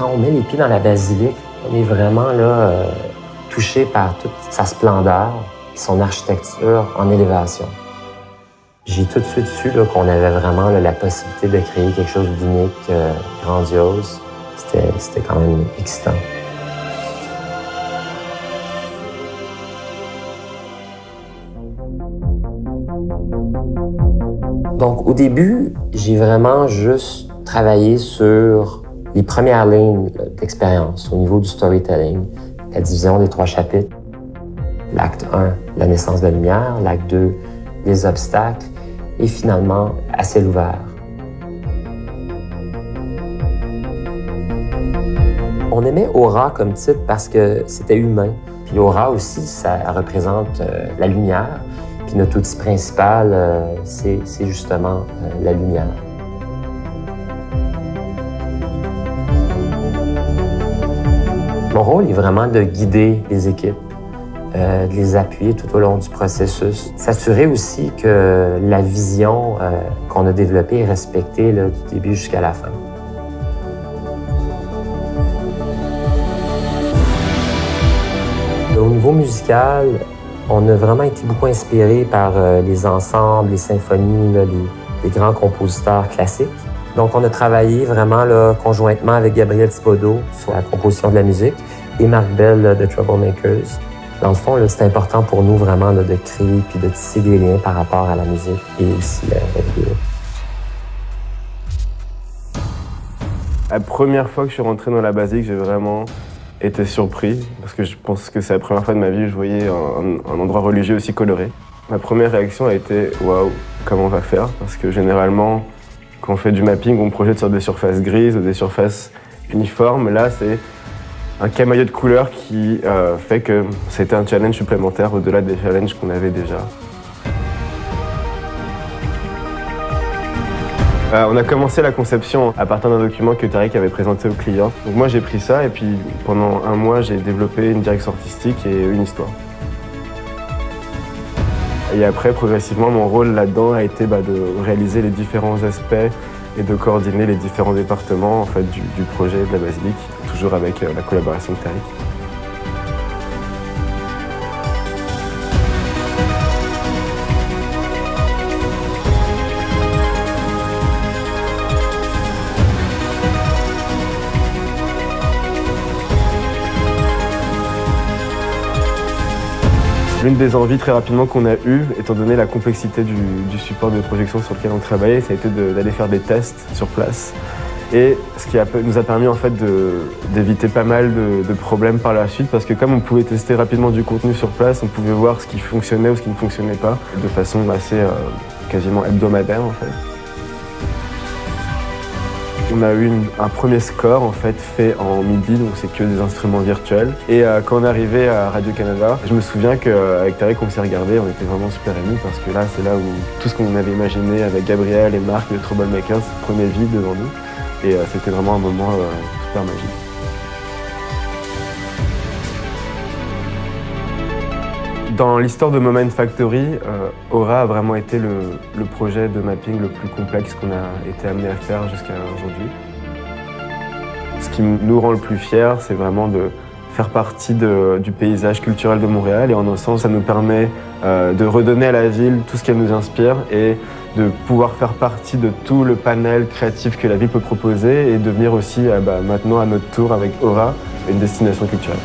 quand on met les pieds dans la basilique, on est vraiment là, touché par toute sa splendeur et son architecture en élévation. J'ai tout de suite su là, qu'on avait vraiment là, la possibilité de créer quelque chose d'unique, grandiose. C'était quand même excitant. Donc, au début, j'ai vraiment juste travaillé sur les premières lignes d'expérience au niveau du storytelling, la division des 3 chapitres. L'acte 1, la naissance de la lumière. L'acte 2, les obstacles. Et finalement, à ciel ouvert. On aimait Aura comme titre parce que c'était humain. Puis Aura aussi, ça représente la lumière. Puis notre outil principal, c'est justement la lumière. Mon rôle est vraiment de guider les équipes, de les appuyer tout au long du processus. S'assurer aussi que la vision qu'on a développée est respectée là, du début jusqu'à la fin. Au niveau musical, on a vraiment été beaucoup inspiré par les ensembles, les symphonies, là, les grands compositeurs classiques. Donc, on a travaillé vraiment là, conjointement avec Gabriel Thibodeau sur la composition de la musique et Marc Bell là, de Troublemakers. Dans le fond, c'est important pour nous vraiment là, de créer puis de tisser des liens par rapport à la musique et aussi la vidéo. La première fois que je suis rentré dans la basilique, j'ai vraiment été surpris parce que je pense que c'est la première fois de ma vie que je voyais un endroit religieux aussi coloré. Ma première réaction a été « Waouh, comment on va faire ?» Parce que généralement, quand on fait du mapping, on projette sur des surfaces grises ou des surfaces uniformes. Là, c'est un camailleux de couleurs qui fait que c'était un challenge supplémentaire au-delà des challenges qu'on avait déjà. On a commencé la conception à partir d'un document que Tariq avait présenté au client. Donc moi j'ai pris ça et puis pendant un mois j'ai développé une direction artistique et une histoire. Et après progressivement mon rôle là-dedans a été de réaliser les différents aspects et de coordonner les différents départements en fait, du projet de la basilique, toujours avec la collaboration de Tariq. L'une des envies très rapidement qu'on a eues, étant donné la complexité du support de projection sur lequel on travaillait, ça a été d'aller faire des tests sur place. Et ce qui nous a permis en fait d'éviter pas mal de problèmes par la suite, parce que comme on pouvait tester rapidement du contenu sur place, on pouvait voir ce qui fonctionnait ou ce qui ne fonctionnait pas, de façon assez quasiment hebdomadaire en fait. On a eu un premier score en fait en MIDI, donc c'est que des instruments virtuels. Et quand on est arrivé à Radio-Canada, je me souviens qu'avec Tariq, on s'est regardé, on était vraiment super émus parce que là, c'est là où tout ce qu'on avait imaginé avec Gabriel et Marc de Troublemakers prenait vie devant nous. Et c'était vraiment un moment super magique. Dans l'histoire de Moment Factory, Aura a vraiment été le projet de mapping le plus complexe qu'on a été amené à faire jusqu'à aujourd'hui. Ce qui nous rend le plus fiers, c'est vraiment de faire partie du paysage culturel de Montréal et en un sens, ça nous permet de redonner à la ville tout ce qu'elle nous inspire et de pouvoir faire partie de tout le panel créatif que la ville peut proposer et devenir aussi maintenant à notre tour avec Aura une destination culturelle.